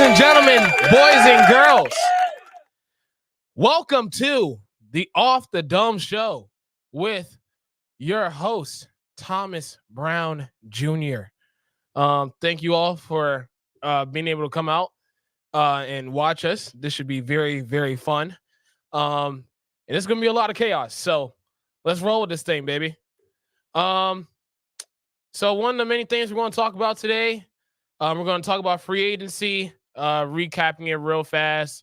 and gentlemen, boys and girls, welcome to the Off the Dome Show with your host, Thomas Brown Jr. Thank you all for being able to come out and watch us. This should be very, very fun. And it's going to be a lot of chaos. So let's roll with this thing, baby. So one of the many things we're going to talk about today, we're going to talk about free agency, recapping it real fast.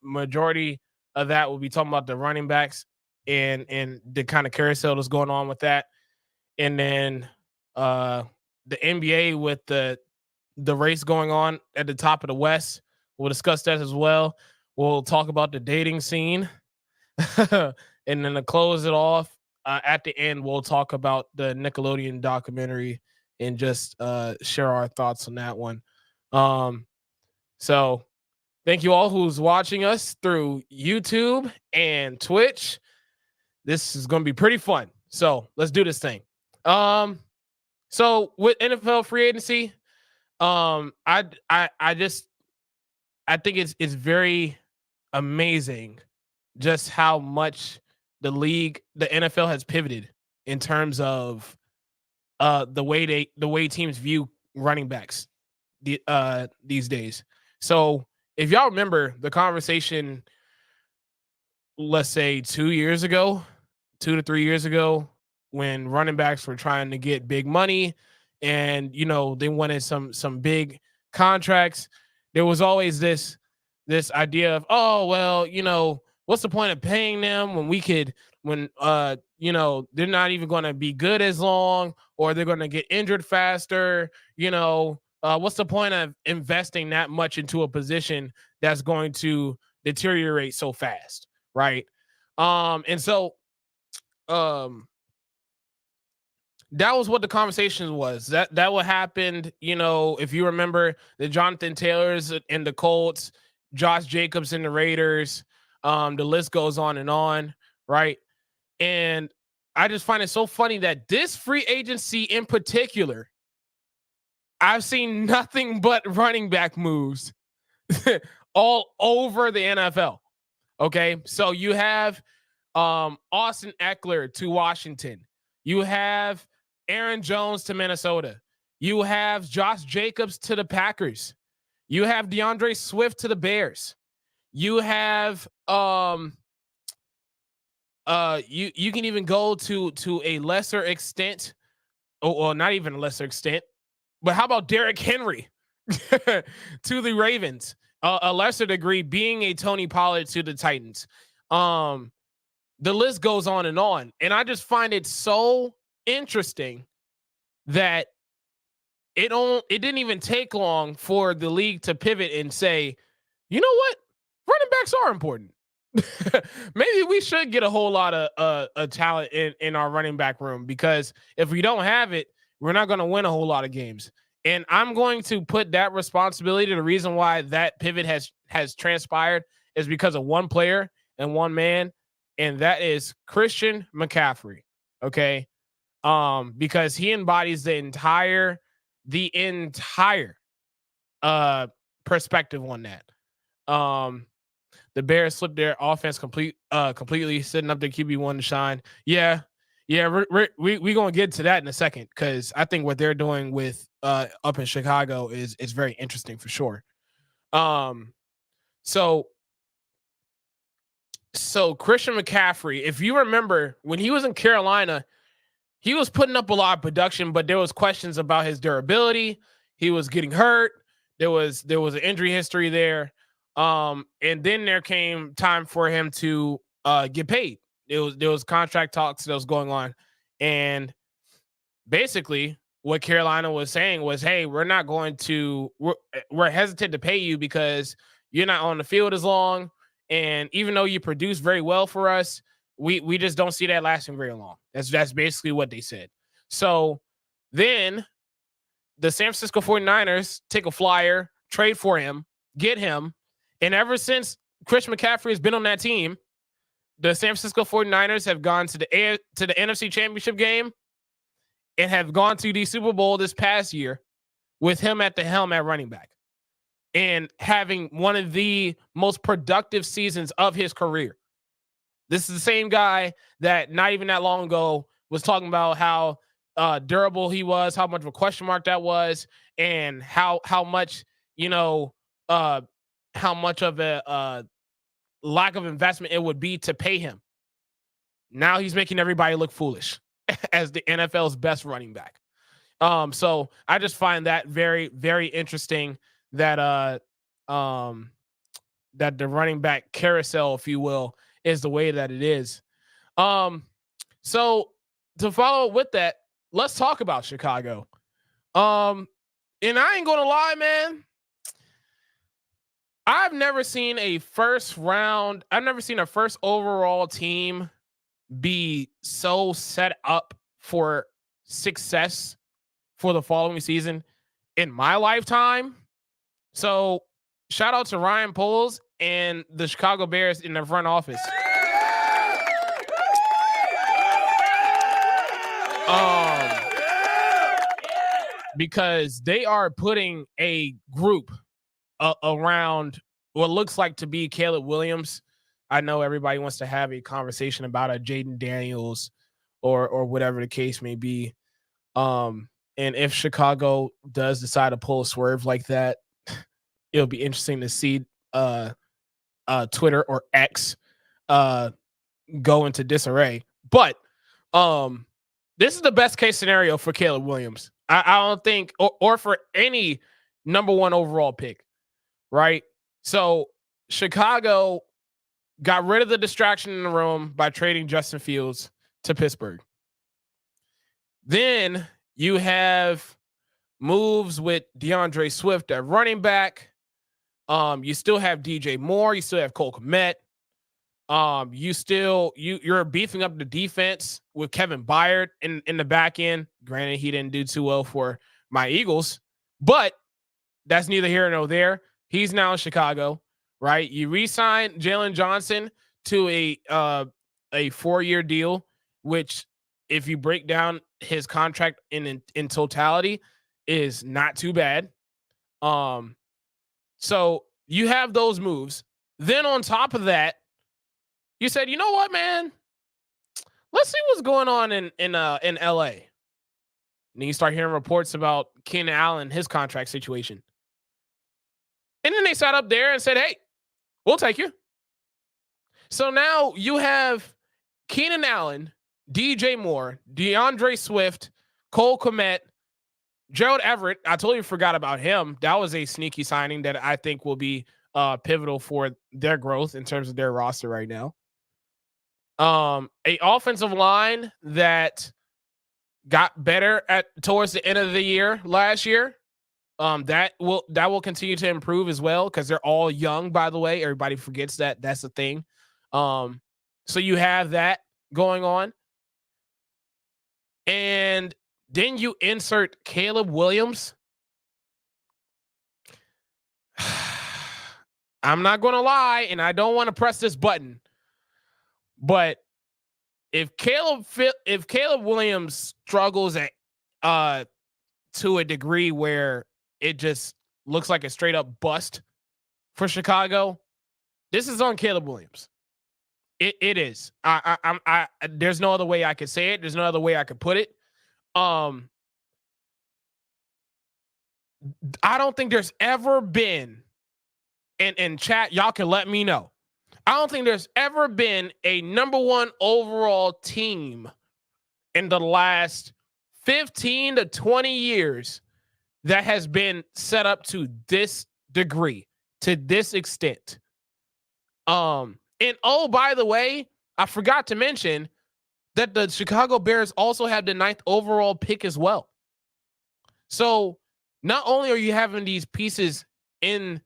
Majority of that will be talking about the running backs and the kind of carousel that's going on with that. And then the NBA with the race going on at the top of the West. We'll discuss that as well. We'll talk about the dating scene. And then to close it off, at the end, we'll talk about the Nickelodeon documentary and just share our thoughts on that one. So thank you all who's watching us through YouTube and Twitch. This is going to be pretty fun. So let's do this thing. So with NFL free agency, I think it's very amazing just how much the NFL has pivoted in terms of the way teams view running backs these days. So if y'all remember the conversation, let's say 2 to 3 years ago, when running backs were trying to get big money and, they wanted some big contracts, there was always this idea of, oh, well, what's the point of paying them when they're not even going to be good as long, or they're going to get injured faster? What's the point of investing that much into a position that's going to deteriorate so fast, right? And so that was what the conversation was. That what happened, if you remember, the Jonathan Taylors and the Colts, Josh Jacobs and the Raiders, the list goes on, right? And I just find it so funny that this free agency in particular, I've seen nothing but running back moves all over the NFL. Okay, so you have Austin Eckler to Washington. You have Aaron Jones to Minnesota. You have Josh Jacobs to the Packers. You have DeAndre Swift to the Bears. You have you can even go to a lesser extent, or not even a lesser extent, but how about Derrick Henry to the Ravens? A lesser degree being a Tony Pollard to the Titans. The list goes on, and I just find it so interesting that it didn't even take long for the league to pivot and say, you know what, running backs are important. Maybe we should get a whole lot of talent in our running back room, because if we don't have it, we're not going to win a whole lot of games. And I'm going to put that responsibility. The reason why that pivot has transpired is because of one player and one man, and that is Christian McCaffrey. Okay. Because he embodies the entire perspective on that. The Bears slipped their offense completely, setting up their QB1 to shine. Yeah, we're going to get to that in a second, because I think what they're doing with up in Chicago is very interesting for sure. So Christian McCaffrey, if you remember, when he was in Carolina, he was putting up a lot of production, but there was questions about his durability. He was getting hurt. There was an injury history there. And then there came time for him to get paid. There was contract talks that was going on. And basically what Carolina was saying was, hey, we're hesitant to pay you because you're not on the field as long. And even though you produce very well for us, we just don't see that lasting very long. That's basically what they said. So then the San Francisco 49ers take a flyer, trade for him, get him. And ever since Chris McCaffrey has been on that team, the San Francisco 49ers have gone to the NFC Championship game and have gone to the Super Bowl this past year with him at the helm at running back. and having one of the most productive seasons of his career. This is the same guy that not even that long ago was talking about how durable he was, how much of a question mark that was, and how much, you know, uh, how much of a lack of investment it would be to pay him. Now he's making everybody look foolish as the NFL's best running back. So I just find that very, very interesting that that the running back carousel, if you will, is the way that it is. So to follow up with that, let's talk about Chicago. And I ain't gonna lie, man. I've never seen a first overall team be so set up for success for the following season in my lifetime. So shout out to Ryan Poles and the Chicago Bears in the front office. Because they are putting a group around what looks like to be Caleb Williams. I know everybody wants to have a conversation about a Jaden Daniels or whatever the case may be. And if Chicago does decide to pull a swerve like that, it'll be interesting to see Twitter or X go into disarray. But this is the best case scenario for Caleb Williams. I don't think, or for any number one overall pick, right? So Chicago got rid of the distraction in the room by trading Justin Fields to Pittsburgh. Then you have moves with DeAndre Swift at running back. You still have DJ Moore. You still have Cole Kmet. You're beefing up the defense with Kevin Byard in the back end. Granted, he didn't do too well for my Eagles, but that's neither here nor there. He's now in Chicago, right? You re-signed Jalen Johnson to a 4-year deal, which, if you break down his contract in totality, is not too bad. So you have those moves. Then on top of that, you said, you know what, man? Let's see what's going on in LA. And then you start hearing reports about Keenan Allen, his contract situation. And then they sat up there and said, hey, we'll take you. So now you have Keenan Allen, DJ Moore, DeAndre Swift, Cole Kmet, Gerald Everett. I totally forgot about him. That was a sneaky signing that I think will be pivotal for their growth in terms of their roster right now. A offensive line that got better towards the end of the year last year. That will continue to improve as well, because they're all young, by the way. Everybody forgets that. That's the thing. So you have that going on. And then you insert Caleb Williams. I'm not going to lie, and I don't want to press this button, but if Caleb Williams struggles at to a degree where it just looks like a straight up bust for Chicago, this is on Caleb Williams. It is. There's no other way I could say it. There's no other way I could put it. I don't think there's ever been, and chat, y'all can let me know. I don't think there's ever been a number one overall team in the last 15 to 20 years that has been set up to this degree, to this extent. And oh, by the way, I forgot to mention that the Chicago Bears also have the 9th overall pick as well. So not only are you having these pieces in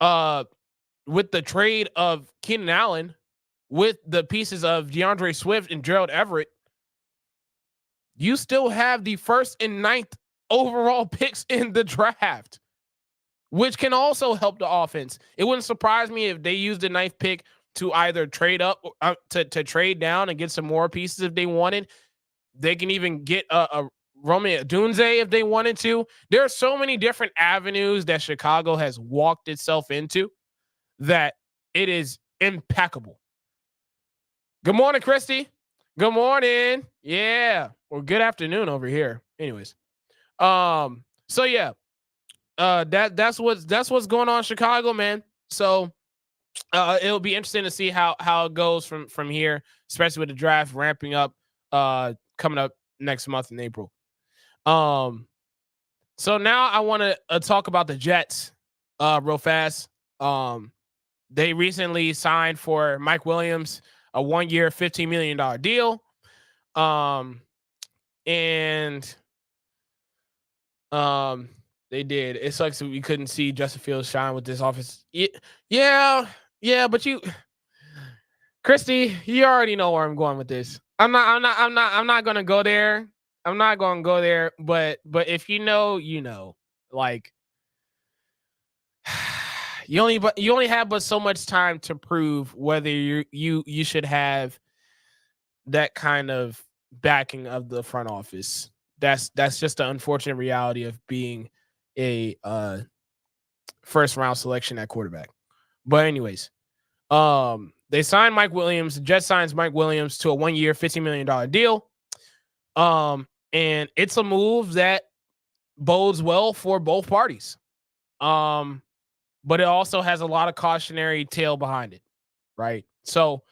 with the trade of Keenan Allen, with the pieces of DeAndre Swift and Gerald Everett, you still have the 1st and 9th overall picks in the draft, which can also help the offense. It wouldn't surprise me if they used the 9th pick to either trade up, to trade down and get some more pieces if they wanted. They can even get a Romeo Dunze if they wanted to. There are so many different avenues that Chicago has walked itself into that it is impeccable. Good morning, Christy. Good morning. Yeah. Or good afternoon over here. Anyways. So yeah. That's what's going on in Chicago, man. So it'll be interesting to see how it goes from here, especially with the draft ramping up coming up next month in April. So now I want to talk about the Jets real fast. They recently signed for Mike Williams a 1-year, $15 million deal. And they did. It sucks that we couldn't see Justin Fields shine with this offense. Yeah, but Christy, you already know where I'm going with this. I'm not gonna go there. I'm not gonna go there. But if you know, you know. Like you only have but so much time to prove whether you should have that kind of backing of the front office. That's just the unfortunate reality of being a first round selection at quarterback. But anyways, they signed Mike Williams. The Jets signs Mike Williams to a 1-year, $15 million deal. And it's a move that bodes well for both parties. But it also has a lot of cautionary tale behind it, right? So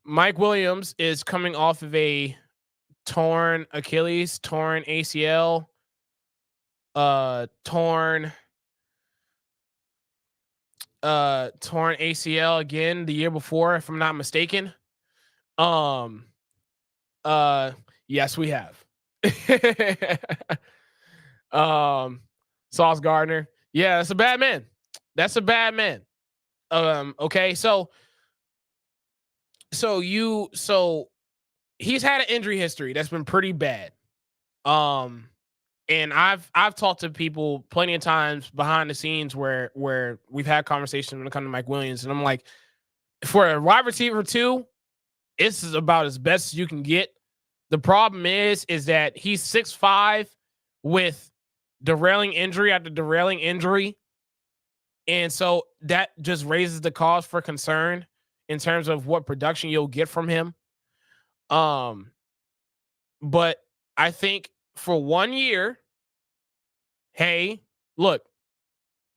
Mike Williams is coming off of a torn Achilles, torn ACL, torn ACL again the year before, if I'm not mistaken. Yes, we have. Sauce Gardner. Yeah, that's a bad man. That's a bad man. Okay, so he's had an injury history that's been pretty bad. And I've talked to people plenty of times behind the scenes where we've had conversations when it comes to Mike Williams, and I'm like, for a wide receiver 2, this is about as best as you can get. The problem is that he's 6'5" with derailing injury after derailing injury. And so that just raises the cause for concern in terms of what production you'll get from him. But I think for 1 year, hey, look,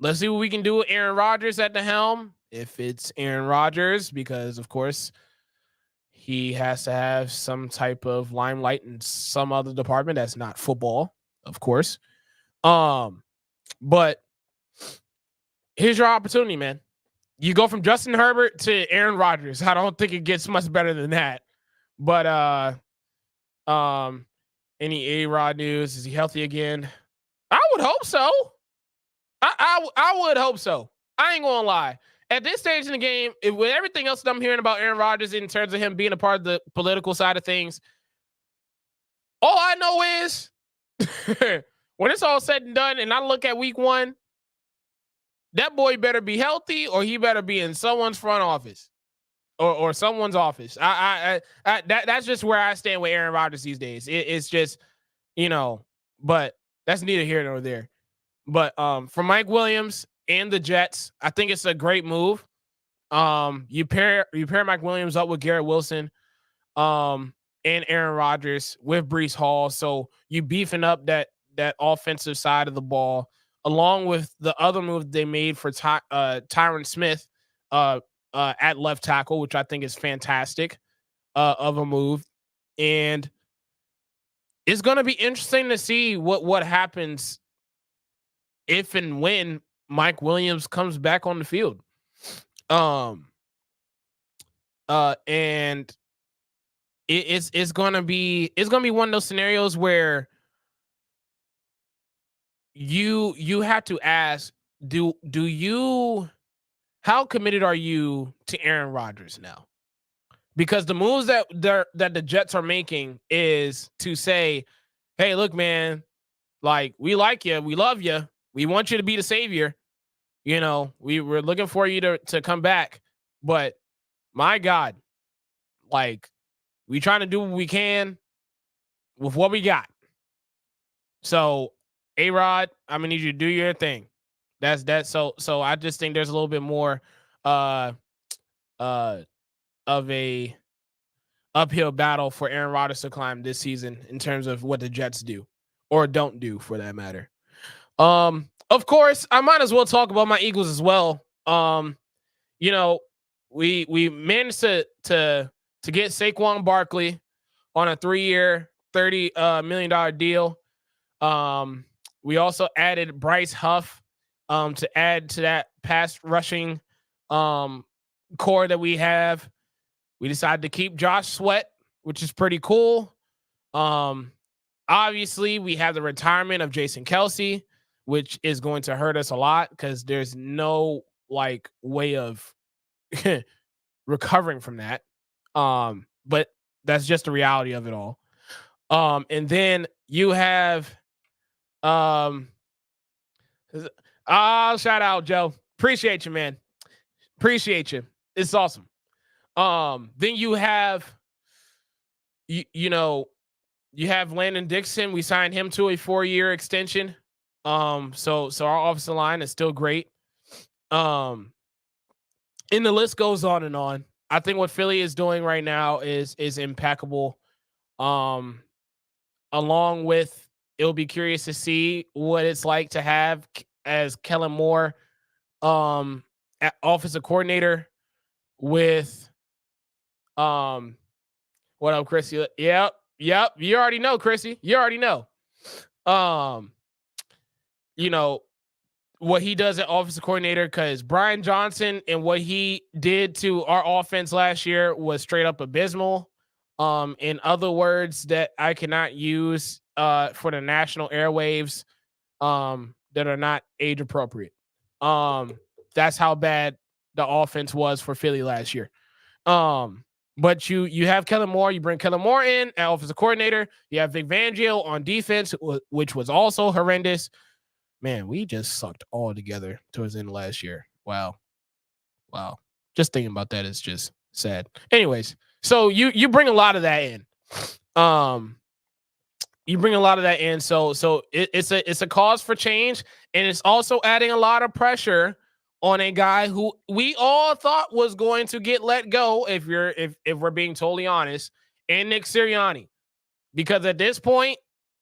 let's see what we can do with Aaron Rodgers at the helm. If it's Aaron Rodgers, because of course he has to have some type of limelight in some other department that's not football, of course. But here's your opportunity, man. You go from Justin Herbert to Aaron Rodgers. I don't think it gets much better than that. But any A-Rod news? Is he healthy again? I would hope so. I would hope so. I ain't gonna lie. At this stage in the game, with everything else that I'm hearing about Aaron Rodgers in terms of him being a part of the political side of things, all I know is when it's all said and done and I look at week 1, that boy better be healthy or he better be in someone's front office or someone's office. That's just where I stand with Aaron Rodgers these days. It's just, but that's neither here nor there. But for Mike Williams and the Jets, I think it's a great move. You pair Mike Williams up with Garrett Wilson and Aaron Rodgers with Breece Hall. So you beefing up that offensive side of the ball, along with the other move they made for Tyron Smith at left tackle, which I think is fantastic of a move. And it's going to be interesting to see what happens if and when Mike Williams comes back on the field. And it's gonna be one of those scenarios where you have to ask, how committed are you to Aaron Rodgers now? Because the moves that the Jets are making is to say, hey, look, man, like, we like you, we love you, we want you to be the savior. We're looking for you to come back, but my God, like, we trying to do what we can with what we got. So, A-Rod, I'm gonna need you to do your thing. That's so I just think there's a little bit more uh uh of a uphill battle for Aaron Rodgers to climb this season in terms of what the Jets do or don't do for that matter. Of course, I might as well talk about my Eagles as well. You know, we managed to get Saquon Barkley on a 3-year, $30 million deal. We also added Bryce Huff to add to that pass rushing core that we have. We decided to keep Josh Sweat, which is pretty cool. Obviously, we have the retirement of Jason Kelsey, which is going to hurt us a lot because there's no like way of recovering from that. But that's just the reality of it all. And then you have shout out, Joe. Appreciate you, man. Appreciate you. It's awesome. Then you have you know, you have Landon Dixon. We signed him to a 4-year extension. So our offensive line is still great. And the list goes on and on. I think what Philly is doing right now is impeccable. Along with, it'll be curious to see what it's like to have as Kellen Moore offensive coordinator with what up, Chrissy? Yep. You already know, Chrissy. You already know. You know what he does at offensive coordinator, because Brian Johnson and what he did to our offense last year was straight up abysmal. In other words that I cannot use for the national airwaves that are not age appropriate. That's how bad the offense was for Philly last year. But you have Kellen Moore. You bring Kellen Moore in as offensive coordinator. You have Vic Fangio on defense, which was also horrendous. Man, we just sucked all together towards the end of last year. Wow. Just thinking about that is just sad. Anyways, so you bring a lot of that in. You bring a lot of that in. So it's a cause for change, and it's also adding a lot of pressure on a guy who we all thought was going to get let go, if we're being totally honest, and Nick Sirianni. Because at this point,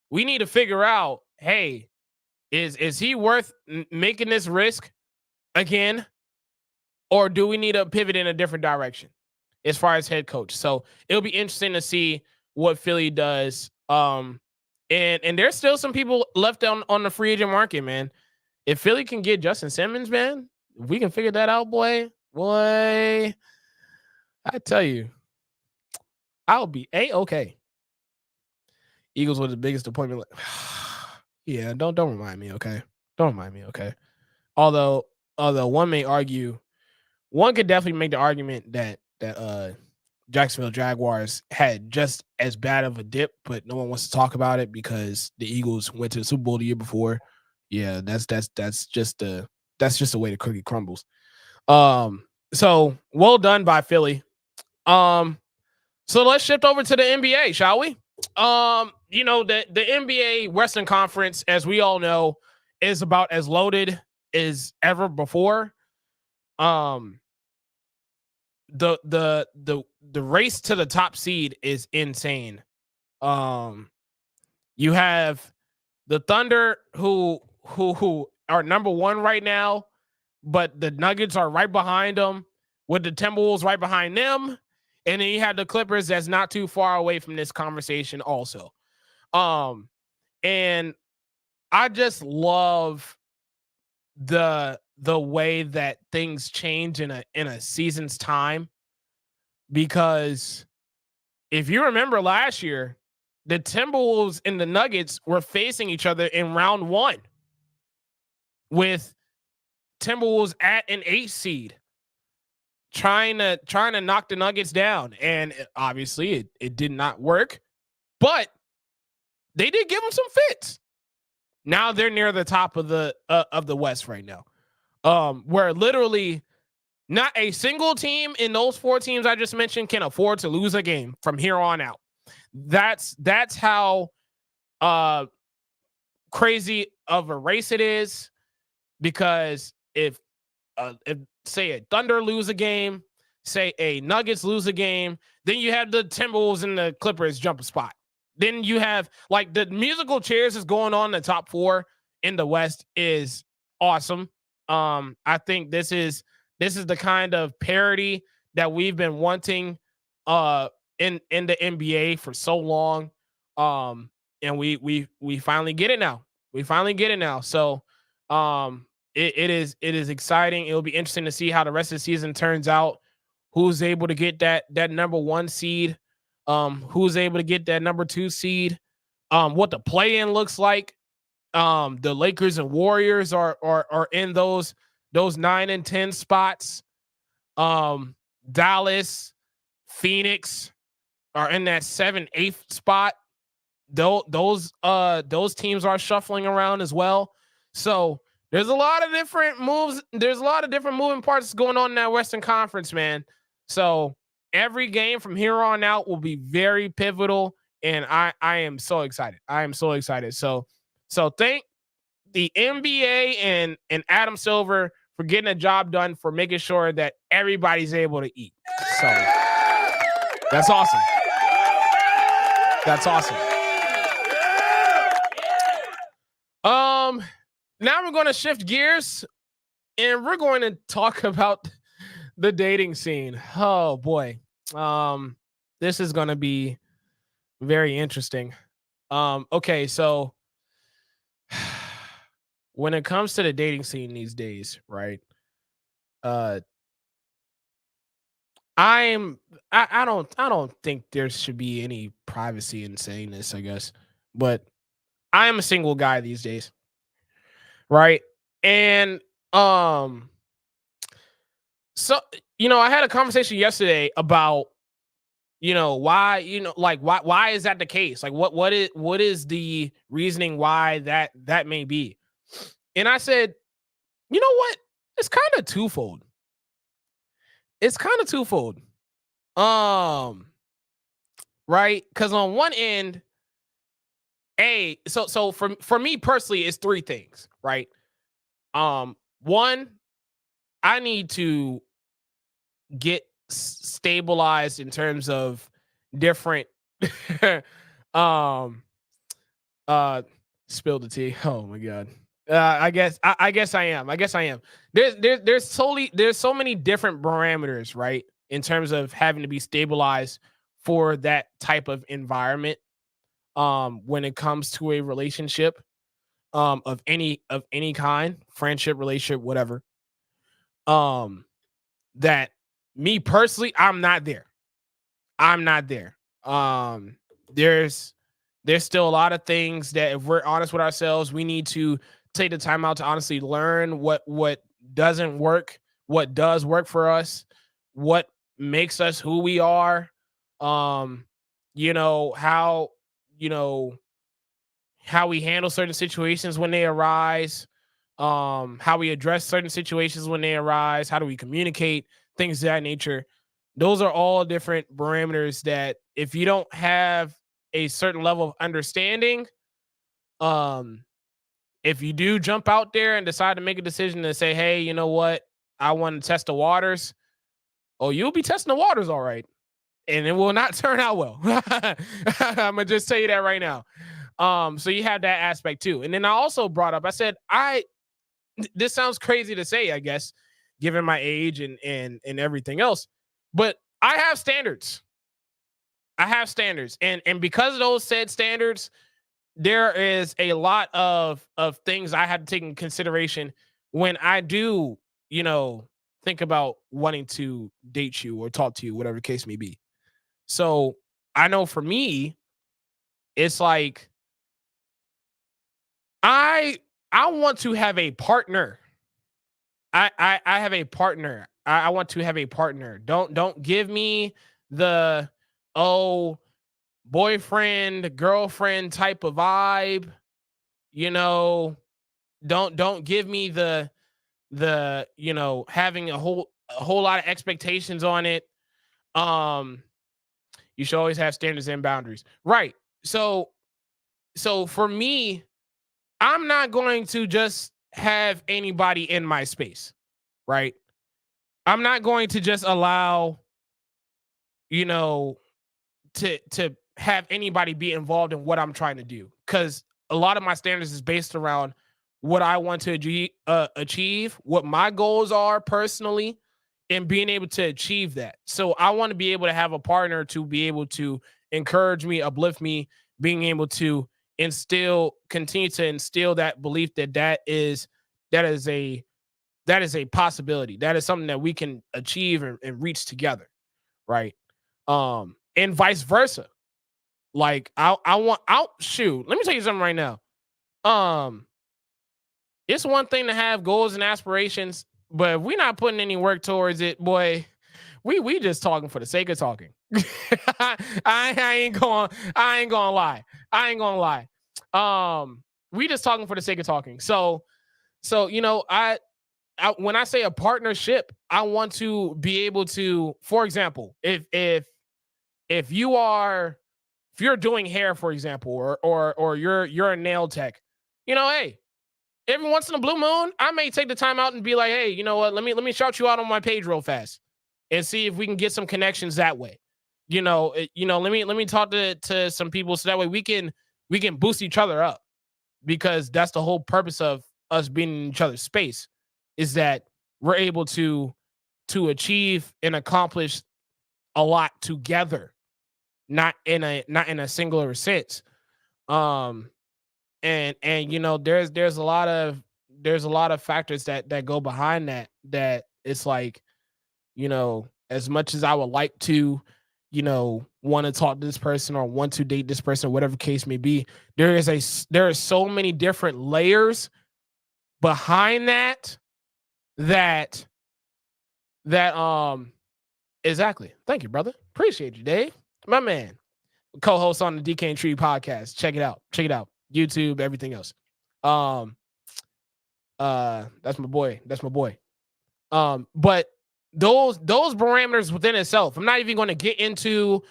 we need to figure out, hey, is he worth making this risk again? Or do we need to pivot in a different direction as far as head coach? So it'll be interesting to see what Philly does. And there's still some people left on the free agent market, man. If Philly can get Justin Simmons, man, if we can figure that out, boy, I tell you, I'll be A-okay. Eagles were the biggest appointment. Yeah, don't remind me, okay? Don't remind me, okay? Although one could definitely make the argument that Jacksonville Jaguars had just as bad of a dip, but no one wants to talk about it because the Eagles went to the Super Bowl the year before. Yeah, that's just the way the cookie crumbles. So well done by Philly. So let's shift over to the NBA, shall we? The NBA Western Conference, as we all know, is about as loaded as ever before. The race to the top seed is insane. You have the Thunder who are number 1 right now, but the Nuggets are right behind them, with the Timberwolves right behind them. And then you have the Clippers that's not too far away from this conversation also. And I just love the way that things change in a season's time, because if you remember last year, the Timberwolves and the Nuggets were facing each other in round 1, with Timberwolves at an 8 seed trying to knock the Nuggets down, and obviously it did not work, but they did give them some fits. Now they're near the top of the West right now, where literally not a single team in those 4 teams I just mentioned can afford to lose a game from here on out. That's how crazy of a race it is, because if say a Thunder lose a game, say a Nuggets lose a game, then you have the Timberwolves and the Clippers jump a spot. Then you have like the musical chairs is going on in the top 4 in the West is awesome. I think this is the kind of parity that we've been wanting in the NBA for so long. And we finally get it now. We finally get it now. So it is exciting. It'll be interesting to see how the rest of the season turns out. Who's able to get that number 1 seed? Who's able to get that number 2 seed? What the play-in looks like. The Lakers and Warriors are in those 9 and 10 spots. Dallas, Phoenix are in that 7, 8 spot. Those teams are shuffling around as well. So there's a lot of different moves. There's a lot of different moving parts going on in that Western Conference, man. So every game from here on out will be very pivotal, and I am so excited. I am so excited. So thank the NBA and Adam Silver for getting a job done, for making sure that everybody's able to eat. So that's awesome. That's awesome. Now we're going to shift gears, and we're going to talk about the dating scene. Oh boy. This is going to be very interesting. Okay, so when it comes to the dating scene these days, right? I don't think there should be any privacy in saying this, I guess. But I am a single guy these days, right? And so I had a conversation yesterday about why why is that the case? Like what is the reasoning why that may be? And I said, you know what? It's kind of twofold. It's kind of twofold. Right? Because on one end, so for me personally, it's 3 things, right? One, I need to get stabilized in terms of different spill the tea. Oh my god. I guess I am. There's so many different parameters, right? In terms of having to be stabilized for that type of environment. When it comes to a relationship, of any kind, friendship, relationship, whatever. That me personally, I'm not there. There's still a lot of things that, if we're honest with ourselves, we need to take the time out to honestly learn what doesn't work, what does work for us, what makes us who we are. How how we handle certain situations when they arise, how we address certain situations when they arise, how do we communicate, things of that nature. Those are all different parameters that, if you don't have a certain level of understanding, if you do jump out there and decide to make a decision to say, hey, you know what, I want to test the waters, you'll be testing the waters all right, and it will not turn out well. I'm gonna just tell you that right now. So you have that aspect too. And then I also brought up, I said, this sounds crazy to say, I guess, given my age and everything else, but I have standards. And because of those said standards, there is a lot of things I have to take in consideration when I do, think about wanting to date you or talk to you, whatever the case may be. So I know for me, it's like, I want to have a partner. I have a partner. I want to have a partner. Don't give me the boyfriend, girlfriend type of vibe. Don't give me the having a whole lot of expectations on it. You should always have standards and boundaries. Right. So for me, I'm not going to just have anybody in my space, right? I'm not going to just allow, you know, to have anybody be involved in what I'm trying to do, because a lot of my standards is based around what I want to achieve, what my goals are personally, and being able to achieve that. So I want to be able to have a partner to be able to encourage me, uplift me, being able to continue to instill that belief that that is a that is a possibility. That is something that we can achieve and reach together, right? And vice versa. Like I want out shoot. Let me tell you something right now. Um, it's one thing to have goals and aspirations, but if we're not putting any work towards it, boy, we just talking for the sake of talking. I ain't gonna lie. I ain't gonna lie. We just talking for the sake of talking. So when I say a partnership, I want to be able to, for example, if you're doing hair, for example, or you're a nail tech, hey, every once in a blue moon, I may take the time out and be like, hey, you know what? Let me shout you out on my page real fast and see if we can get some connections that way. Let me talk to some people so that way we can boost each other up, because that's the whole purpose of us being in each other's space, is that we're able to achieve and accomplish a lot together, not in a singular sense. Um, and there's a lot of factors that go behind that it's like, as much as I would like to, want to talk to this person or want to date this person, whatever case may be, there are so many different layers behind that exactly. Thank you, brother. Appreciate you, Dave. My man. Co-host on the DK and Tree podcast. Check it out. Check it out. YouTube, everything else. That's my boy. That's my boy. But those parameters within itself, I'm not even going to get into,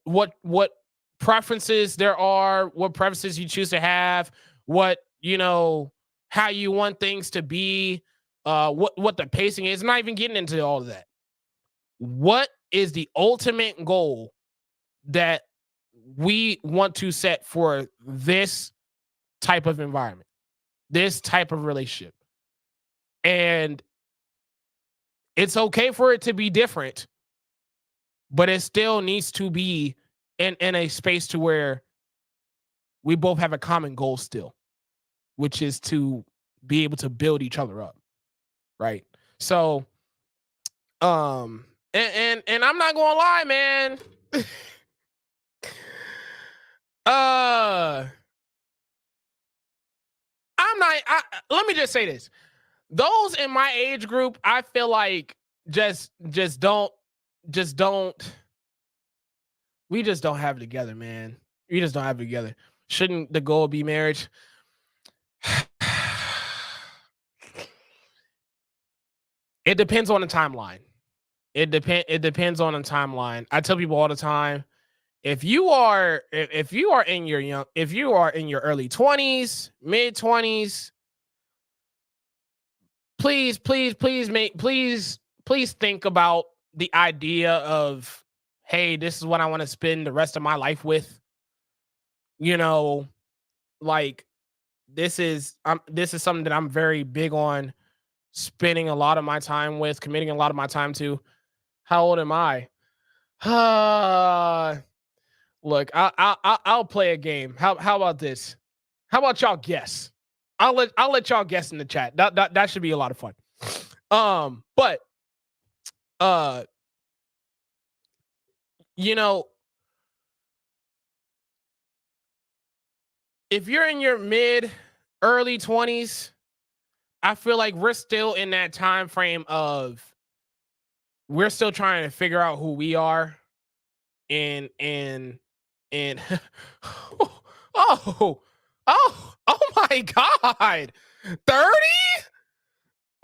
what preferences there are, what preferences you choose to have, what, how you want things to be, what the pacing is. I'm not even getting into all of that. What is the ultimate goal that we want to set for this type of environment, this type of relationship? And it's okay for it to be different, but it still needs to be in a space to where we both have a common goal still, which is to be able to build each other up. Right. So, and I'm not gonna lie, man. Let me just say this. Those in my age group, I feel like just don't we just don't have it together, man. We just don't have it together. Shouldn't the goal be marriage? It depends on the timeline. It depends on the timeline. I tell people all the time, if you are in your early 20s, mid 20s, please think about the idea of, hey, this is what I want to spend the rest of my life with. Like, this is something that I'm very big on spending a lot of my time with, committing a lot of my time to. How old am I? Look, I'll play a game. How about this? How about y'all guess? I'll let y'all guess in the chat. That should be a lot of fun. But if you're in your early 20s, I feel like we're still in that time frame of we're still trying to figure out who we are, and oh my God, 30?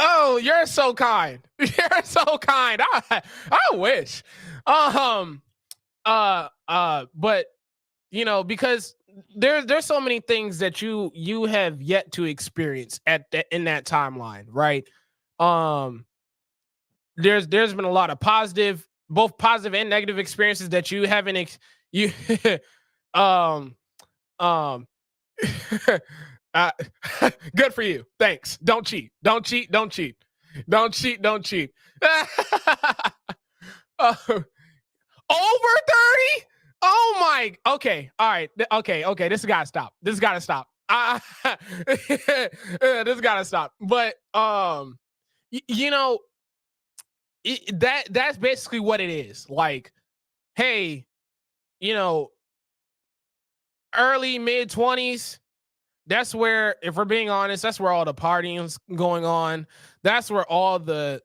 Oh, you're so kind. You're so kind. I wish. But because there's so many things that you have yet to experience in that timeline, right? Um, there's been a lot of both positive and negative experiences that you haven't you um um uh, good for you. Thanks. Don't cheat. Don't cheat. Don't cheat. Don't cheat. Don't cheat. Over 30? Oh my. Okay. All right. Okay. Okay. This gotta stop. This gotta stop. This gotta stop. But you know, that's basically what it is. Like, hey, you know, early mid 20s, that's where, if we're being honest, that's where all the partying's going on. That's where all the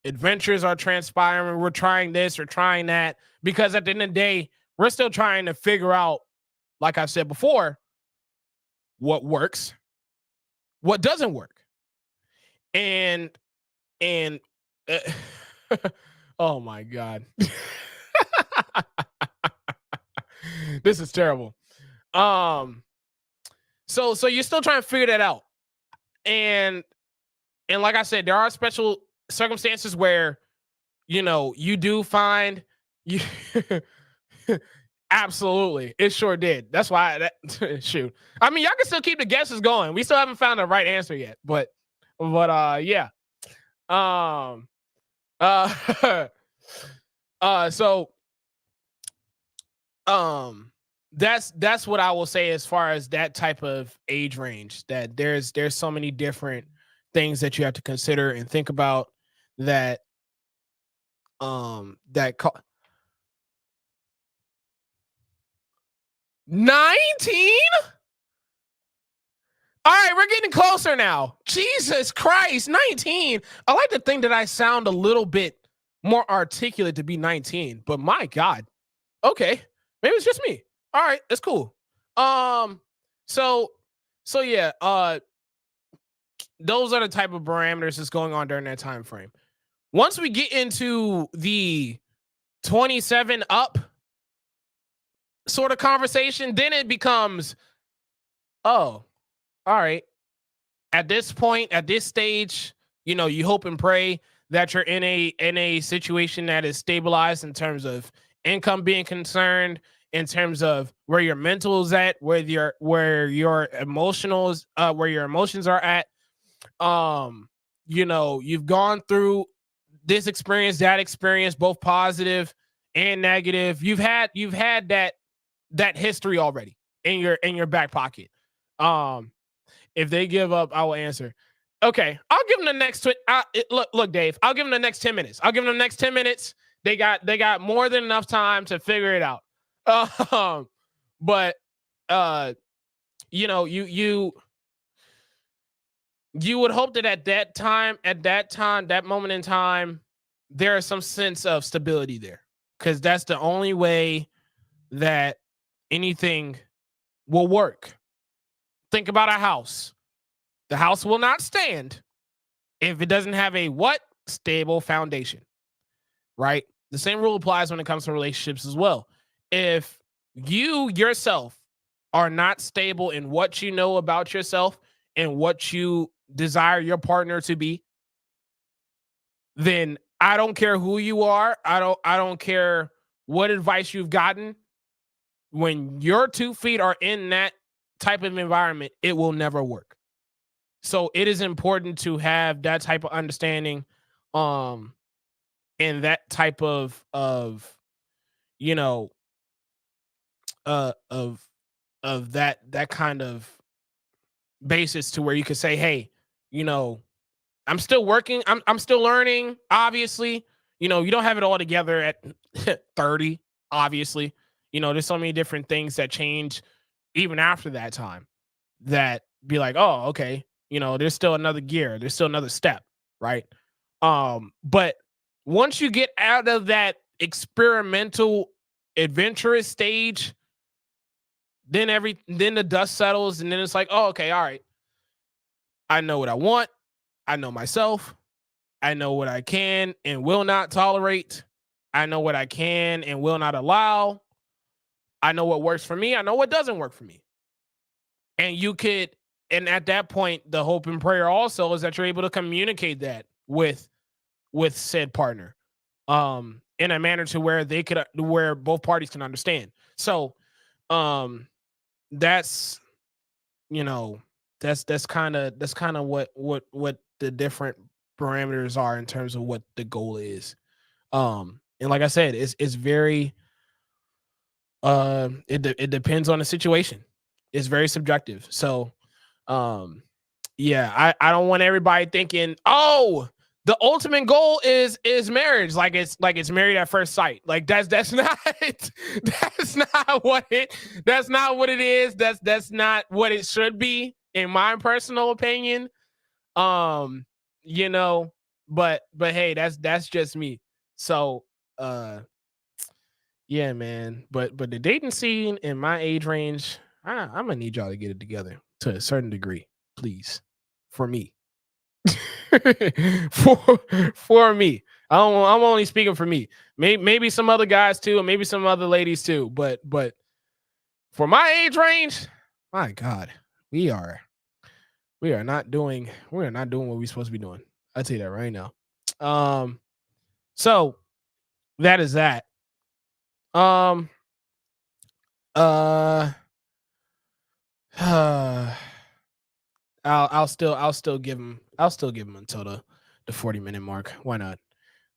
adventures are transpiring. We're trying this, we're trying that, because at the end of the day, we're still trying to figure out, like I've said before, what works, what doesn't work. And oh my God. This is terrible. So you're still trying to figure that out. And like I said, there are special circumstances where, you do find you absolutely. It sure did. That's why shoot. I mean, y'all can still keep the guesses going. We still haven't found the right answer yet. But yeah. Um uh so that's what I will say as far as that type of age range, that there's so many different things that you have to consider and think about, that that 19. All right, we're getting closer now. Jesus Christ, 19. I like to think that I sound a little bit more articulate to be 19, but my God. Okay, maybe it's just me. All right, that's cool. So yeah, those are the type of parameters that's going on during that time frame. Once we get into the 27 up sort of conversation, then it becomes, oh, all right. At this point, at this stage, you hope and pray that you're in a situation that is stabilized in terms of income being concerned, in terms of where your mental is at, where your emotions are at. You've gone through this experience, that experience, both positive and negative. You've had that history already in your back pocket. If they give up, I will answer. Okay, I'll give them the next look, Dave. I'll give them the next 10 minutes. I'll give them the next 10 minutes. They got more than enough time to figure it out. But you would hope that at that moment in time, there is some sense of stability there, because that's the only way that anything will work. Think about a house. The house will not stand if it doesn't have a stable foundation, right? The same rule applies when it comes to relationships as well. If you yourself are not stable in what you know about yourself and what you desire your partner to be, then I don't care who you are. I don't care what advice you've gotten. When your 2 feet are in that type of environment, it will never work. So it is important to have that type of understanding, and that type of that kind of basis, to where you could say, hey, I'm still working, I'm still learning. Obviously, you don't have it all together at 30. Obviously, there's so many different things that change even after that time, that be like, oh, okay, there's still another gear, there's still another step, right? But once you get out of that experimental, adventurous stage, then the dust settles, and then it's like, oh, okay, all right, I know what I want, I know myself, I know what I can and will not tolerate, I know what I can and will not allow. I know what works for me. I know what doesn't work for me. And at that point, the hope and prayer also is that you're able to communicate that with said partner, in a manner to where where both parties can understand. So, um, that's you know that's kind of what the different parameters are in terms of what the goal is. And like I said, it's very it depends on the situation. It's very subjective. So, um yeah, I don't want everybody thinking, oh, the ultimate goal is marriage, like it's married at first sight. Like that's not that's not what it is. That's not what it should be, in my personal opinion. um you know but hey, that's just me. So, uh yeah, man. But the dating scene in my age range, I'm gonna need y'all to get it together to a certain degree, please. For me. for for me. I'm only speaking for me. Maybe some other guys too, and maybe some other ladies too. But for my age range, my God, we are we are not doing what we're supposed to be doing. I'll tell you that right now. Um, so that is that. Um, uh, I'll still give him until the 40-minute mark. Why not?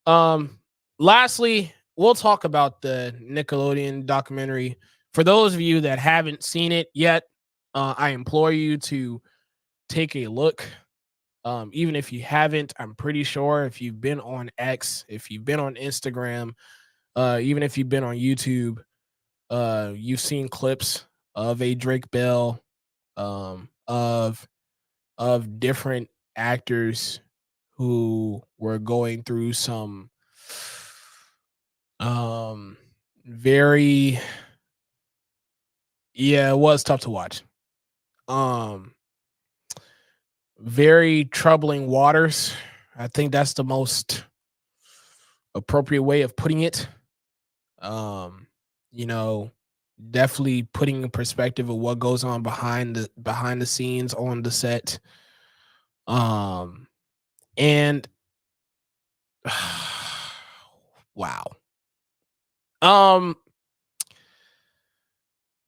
Um, Lastly, we'll talk about the Nickelodeon documentary. For those of you that haven't seen it yet, I implore you to take a look. Even if you haven't, I'm pretty sure if you've been on X, if you've been on Instagram, even if you've been on YouTube, you've seen clips of a Drake Bell, of different actors who were going through some um very yeah, it was tough to watch. Um Very troubling waters. I think that's the most appropriate way of putting it. Um, you know, Definitely putting in perspective of what goes on behind the scenes on the set. Um and wow. Um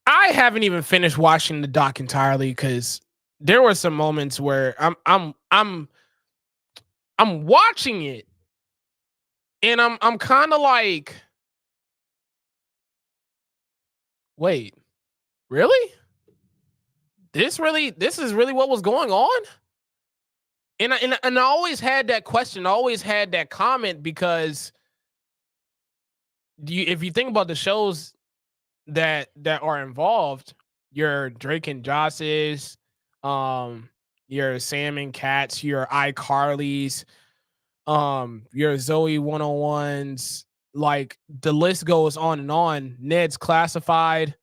I haven't even finished watching the doc entirely because there were some moments where I'm watching it and I'm kind of like, wait, really? This is really what was going on? And I always had that question, I always had that comment because if you think about the shows that are involved, your Drake and Josh's, your Sam and Cats, your iCarly's, your Zoe 101s, like the list goes on and on. Ned's Classified,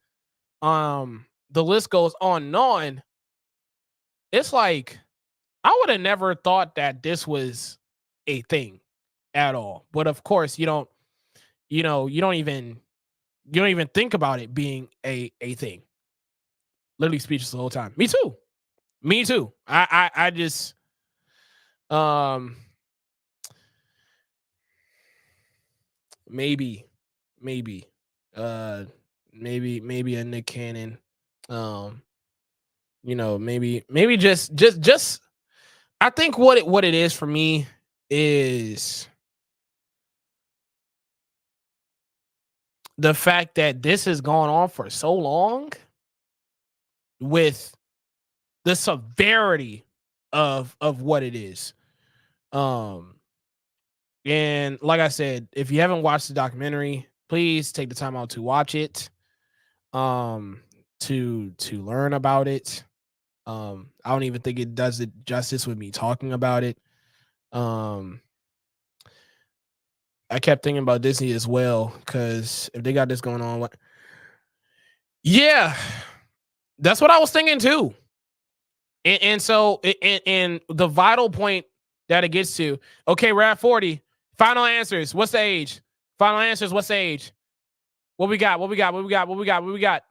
the list goes on and on. It's like I would have never thought that this was a thing at all. But of course, you don't even think about it being a thing. Literally speechless the whole time. Me too. Me too. I just um maybe maybe uh maybe a Nick Cannon, um maybe just I think what it is for me is the fact that this has gone on for so long, with the severity of what it is. Um and like I said, if you haven't watched the documentary, please take the time out to watch it, um to learn about it. I don't even think it does it justice with me talking about it. Um I kept thinking about Disney as well, because if they got this going on, what? Yeah, that's what I was thinking too. And so, and the vital point that it gets to, okay, we're at 40. Final answers. What's the age? Final answers. What's the age? What we got? What we got? What we got? What we got? What we got?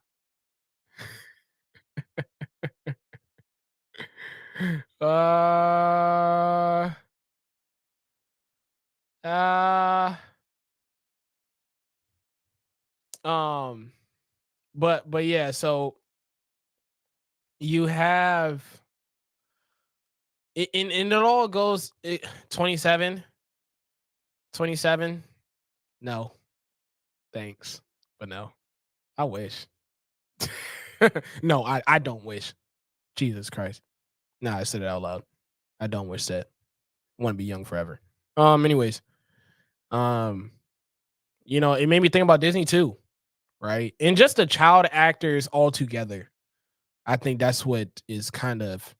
uh, uh, um, but yeah. So you have and it all goes 27, 27. No, thanks, but no. I wish. No, I don't wish. Jesus Christ. Nah, I said it out loud. I don't wish that. I want to be young forever. Anyways, um, it made me think about Disney too, right? And just the child actors all together. I think that's what is kind of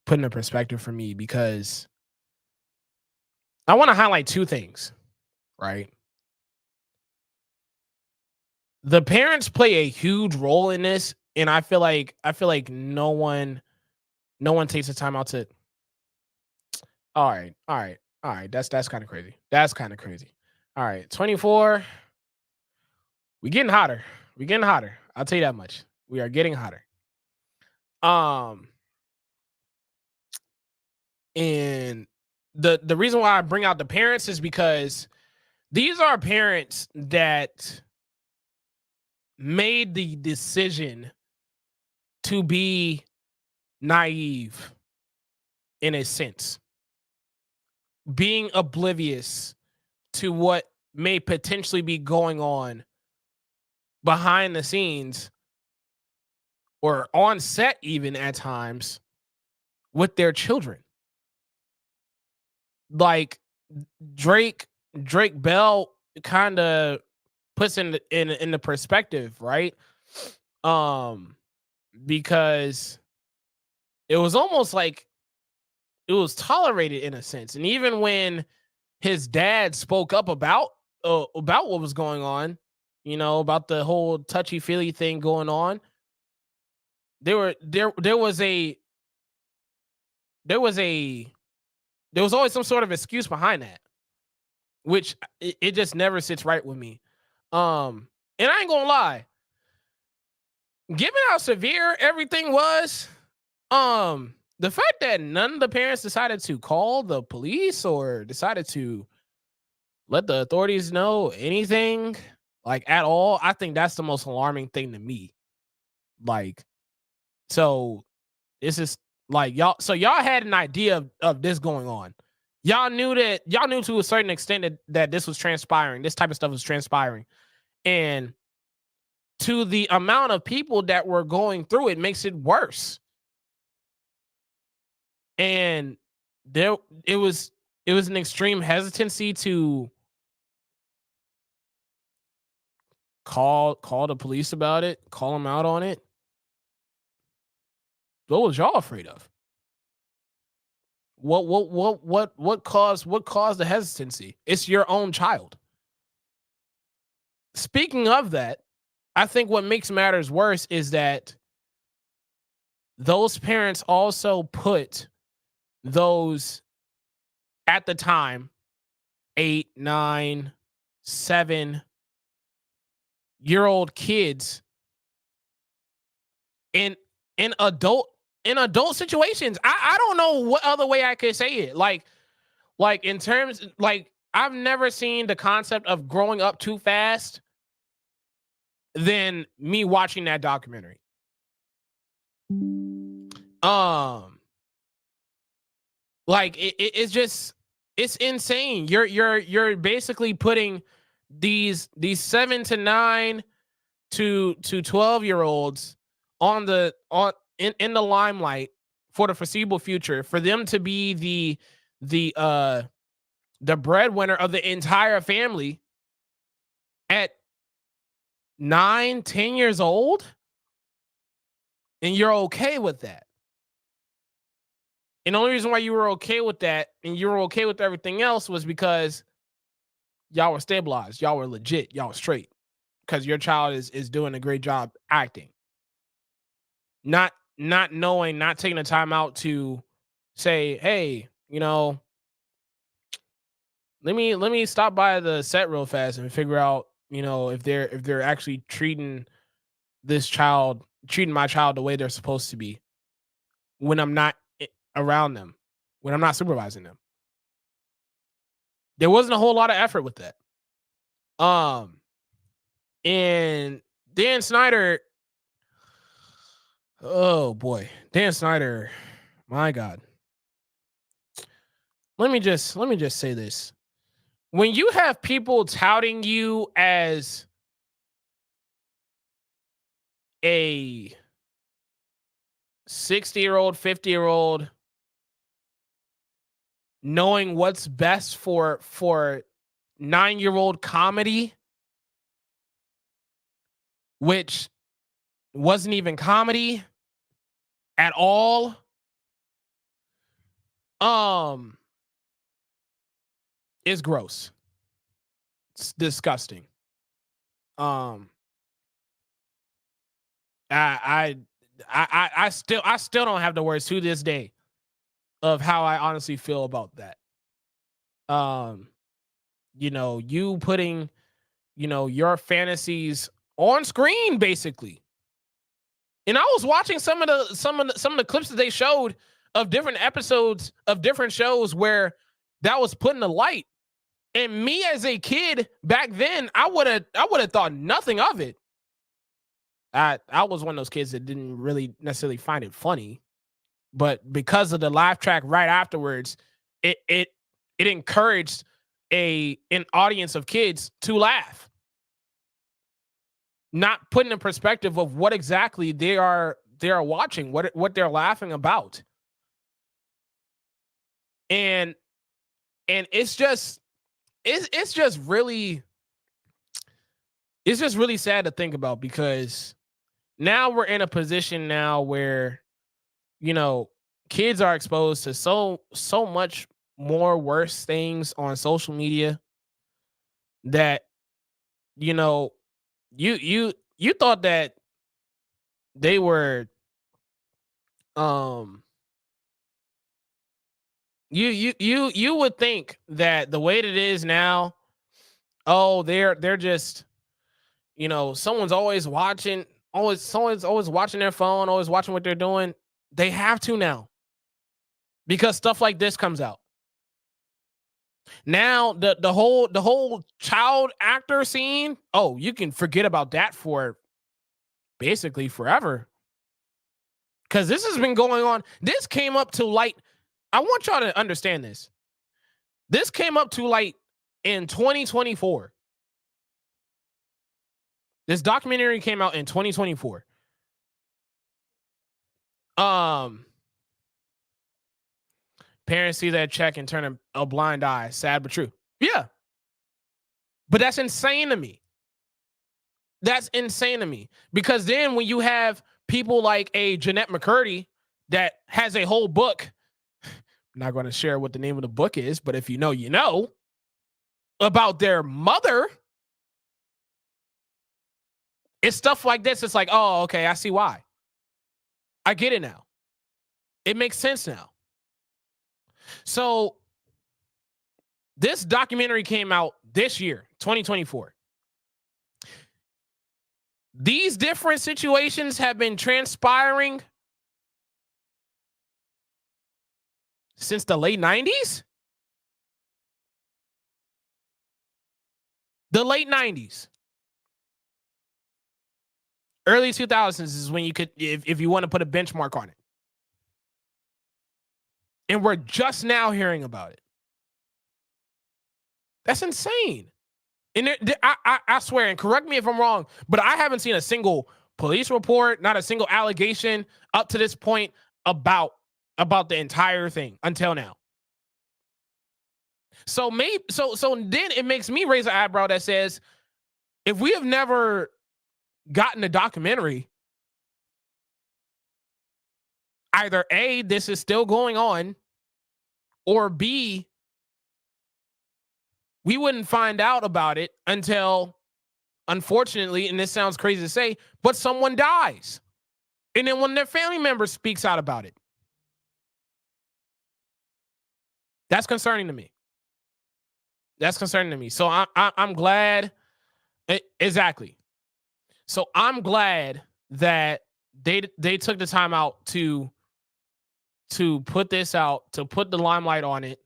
put in a perspective for me because I want to highlight two things, right? The parents play a huge role in this, and I feel like no one takes the time out to. All right, all right, all right. That's kind of crazy. That's kind of crazy. All right, 24. We getting hotter. We getting hotter. I'll tell you that much. We are getting hotter. And the reason why I bring out the parents is because these are parents that made the decision to be naive in a sense, being oblivious to what may potentially be going on behind the scenes or on set even at times with their children. Like Drake Bell kind of puts in the perspective, right? Because it was almost like it was tolerated in a sense. And even when his dad spoke up about what was going on, about the whole touchy-feely thing going on, there was always some sort of excuse behind that, which it just never sits right with me. And I ain't gonna lie, given how severe everything was, the fact that none of the parents decided to call the police or decided to let the authorities know anything like at all, I think that's the most alarming thing to me. Like, so this is like y'all had an idea of this going on. Y'all knew to a certain extent that this was transpiring, this type of stuff was transpiring. And to the amount of people that were going through it makes it worse. And it was an extreme hesitancy to call the police about it, call them out on it. What was y'all afraid of? What caused the hesitancy? It's your own child. Speaking of that, I think what makes matters worse is that those parents also put those at the time 8, 9, 7-year-old kids in adult situations. I don't know what other way I could say it. Like in terms, like, I've never seen the concept of growing up too fast than me watching that documentary. Like it's just, it's insane. You're basically putting these 7 to 9 to 12-year-olds in the limelight for the foreseeable future, for them to be the breadwinner of the entire family at 9, 10 years old, and you're okay with that. And the only reason why you were okay with that and you were okay with everything else was because y'all were stabilized, y'all were legit, y'all were straight, because your child is doing a great job acting. Not knowing, not taking the time out to say, hey, let me stop by the set real fast and figure out if they're actually treating my child the way they're supposed to be when I'm not around them, when I'm not supervising them. There wasn't a whole lot of effort with that. Um, and Dan Snyder, oh boy, Dan Snyder, my God. Let me just say this. When you have people touting you as a 60-year-old, 50-year-old, knowing what's best for 9-year-old comedy, which wasn't even comedy at all. Is gross. It's disgusting. Um, I still don't have the words to this day of how I honestly feel about that. Um, you putting, your fantasies on screen basically. And I was watching some of the clips that they showed of different episodes of different shows where that was put in the light. And me as a kid back then, I would have thought nothing of it. I was one of those kids that didn't really necessarily find it funny, but because of the live track right afterwards, it encouraged an audience of kids to laugh, not putting in perspective of what exactly they are watching, what they're laughing about. And it's just really sad to think about, because now we're in a position now where, kids are exposed to so much more worse things on social media that, you thought that they were, um you would think that the way that it is now, oh, they're just, someone's always watching, someone's always watching their phone, always watching what they're doing. They have to now, because stuff like this comes out. Now the whole child actor scene, oh, you can forget about that for basically forever. Cuz this has been going on. This came up to light. I want y'all to understand this. This came up to light in 2024. This documentary came out in 2024. Parents see that check and turn a blind eye. Sad but true. Yeah. But that's insane to me. That's insane to me. Because then when you have people like a Jeanette McCurdy that has a whole book, I'm not going to share what the name of the book is, but if you know, you know, about their mother, it's stuff like this. It's like, oh, okay, I see why. I get it now. It makes sense now. So this documentary came out this year, 2024. These different situations have been transpiring since the late 90s. The late 90s. Early 2000s is when you could, if you want to put a benchmark on it. And we're just now hearing about it. That's insane. And I swear, and correct me if I'm wrong, but I haven't seen a single police report, not a single allegation up to this point about the entire thing until now. So then it makes me raise an eyebrow that says, if we have never gotten a documentary, either A, this is still going on, or B, we wouldn't find out about it until, unfortunately, and this sounds crazy to say, but someone dies. And then when their family member speaks out about it. That's concerning to me. That's concerning to me. So I'm glad Exactly. So I'm glad that they took the time out to put this out, to put the limelight on it.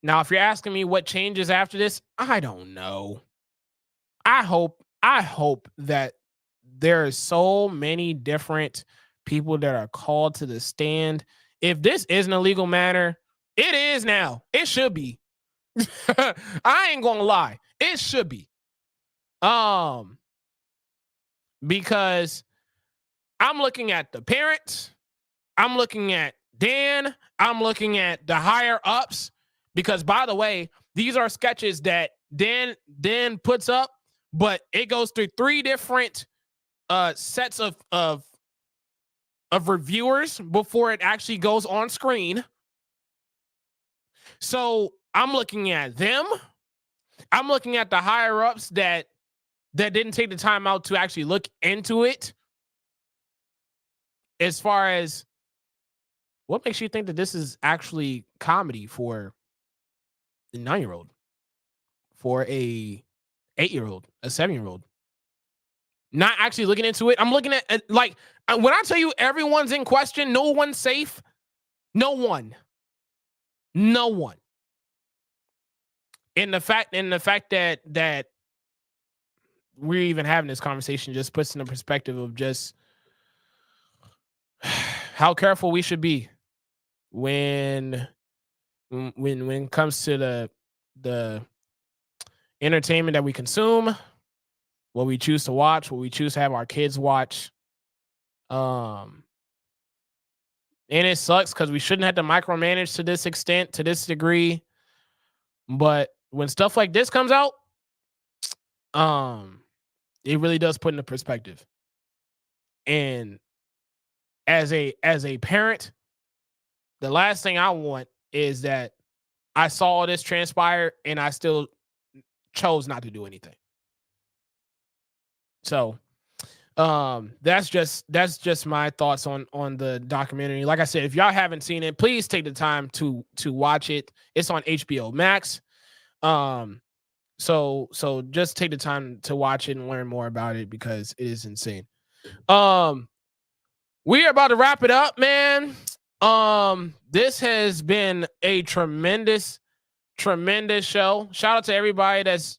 Now, if you're asking me what changes after this, I don't know. I hope that there are so many different people that are called to the stand. If this isn't a legal matter, it is now. It should be. I ain't gonna lie. It should be. Because I'm looking at the parents, I'm looking at Dan, I'm looking at the higher ups. Because by the way, these are sketches that Dan puts up, but it goes through 3 different sets of reviewers before it actually goes on screen. So I'm looking at them. I'm looking at the higher ups that didn't take the time out to actually look into it. As far as what makes you think that this is actually comedy for a 9-year-old, for a 8-year-old, a 7-year-old? Not actually looking into it. I'm looking at like when I tell you everyone's in question, no one's safe. No one. And the fact that we're even having this conversation just puts in the perspective of just how careful we should be when it comes to the entertainment that we consume, what we choose to watch, what we choose to have our kids watch. And it sucks because we shouldn't have to micromanage to this extent, to this degree. But when stuff like this comes out, it really does put into perspective. And as a parent, the last thing I want is that I saw all this transpire and I still chose not to do anything. So that's just my thoughts on the documentary. Like I said, if y'all haven't seen it, please take the time to watch it. It's on HBO Max. So just take the time to watch it and learn more about it because it is insane. We are about to wrap it up, man. This has been a tremendous show. Shout out to everybody that's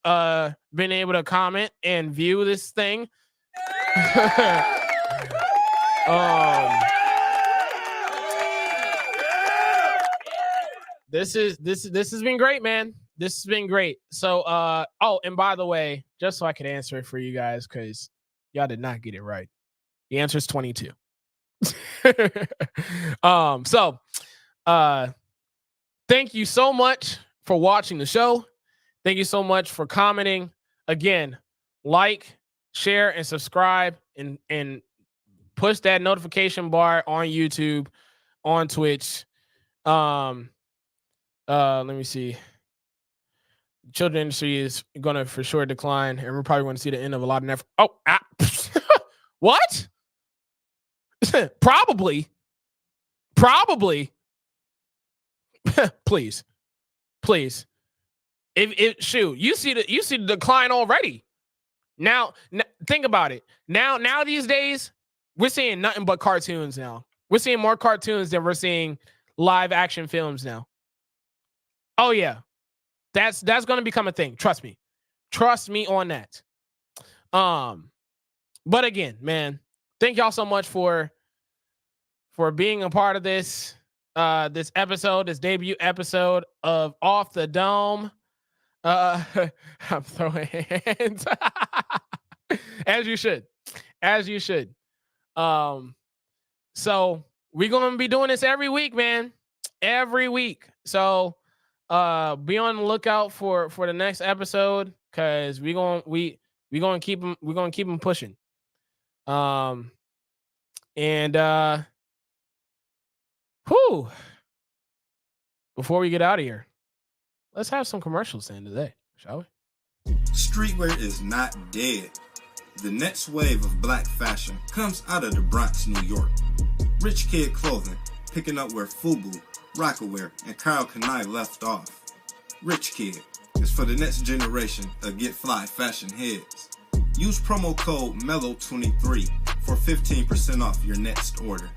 been able to comment and view this thing. This has been great, man. This has been great. So and by the way, just so I could answer it for you guys, because y'all did not get it right. The answer is 22. Thank you so much for watching the show. Thank you so much for commenting. Again, like, share, and subscribe, and push that notification bar on YouTube, on Twitch. Let me see. Children industry is gonna for sure decline, and we're probably going to see the end of a lot of what? Probably. Please. If shoot, you see the decline already. Now think about it. Now these days, we're seeing nothing but cartoons now. We're seeing more cartoons than we're seeing live action films now. Oh yeah. That's going to become a thing. Trust me on that. But again, man, thank y'all so much for being a part of this episode, this debut episode of Off the Dome. I'm throwing hands. As you should. So we're going to be doing this every week, man. Every week. So be on the lookout for the next episode, because we're gonna keep them pushing. And before we get out of here, let's have some commercials then today, shall we? Streetwear is not dead. The next wave of black fashion comes out of the Bronx, New York. Rich Kid Clothing, picking up where FUBU, Rockaware, and Kyle Kanai left off. Rich Kid, is for the next generation of Get Fly fashion heads. Use promo code MELLOW23 for 15% off your next order.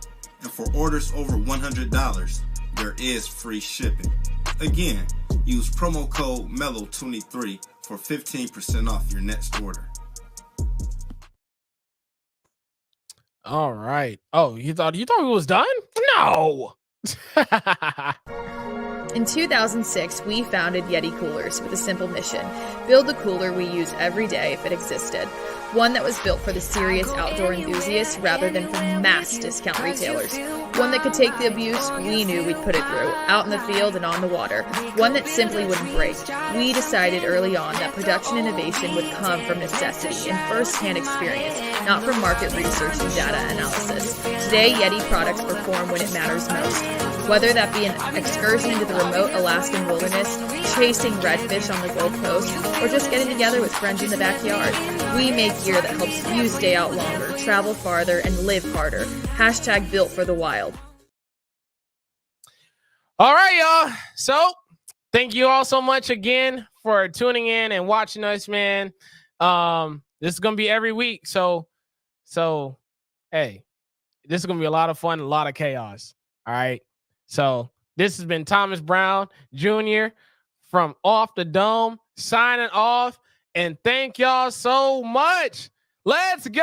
And for orders over $100, there is free shipping. Again, use promo code MELLOW23 for 15% off your next order. All right. Oh, you thought it was done? No. In 2006, we founded Yeti Coolers with a simple mission: build the cooler we use every day if it existed. One that was built for the serious outdoor enthusiasts rather than for mass discount retailers. One that could take the abuse we knew we'd put it through, out in the field and on the water. One that simply wouldn't break. We decided early on that production innovation would come from necessity and first-hand experience, not from market research and data analysis. Today, Yeti products perform when it matters most. Whether that be an excursion into the remote Alaskan wilderness, chasing redfish on the Gold Coast, or just getting together with friends in the backyard, we make gear that helps you stay out longer, travel farther, and live harder. Hashtag built for the wild. All right, y'all. So thank you all so much again for tuning in and watching us, man. This is going to be every week. So, hey, this is going to be a lot of fun, a lot of chaos. All right. So this has been Thomas Brown Jr. from Off the Dome signing off. And thank y'all so much. Let's go!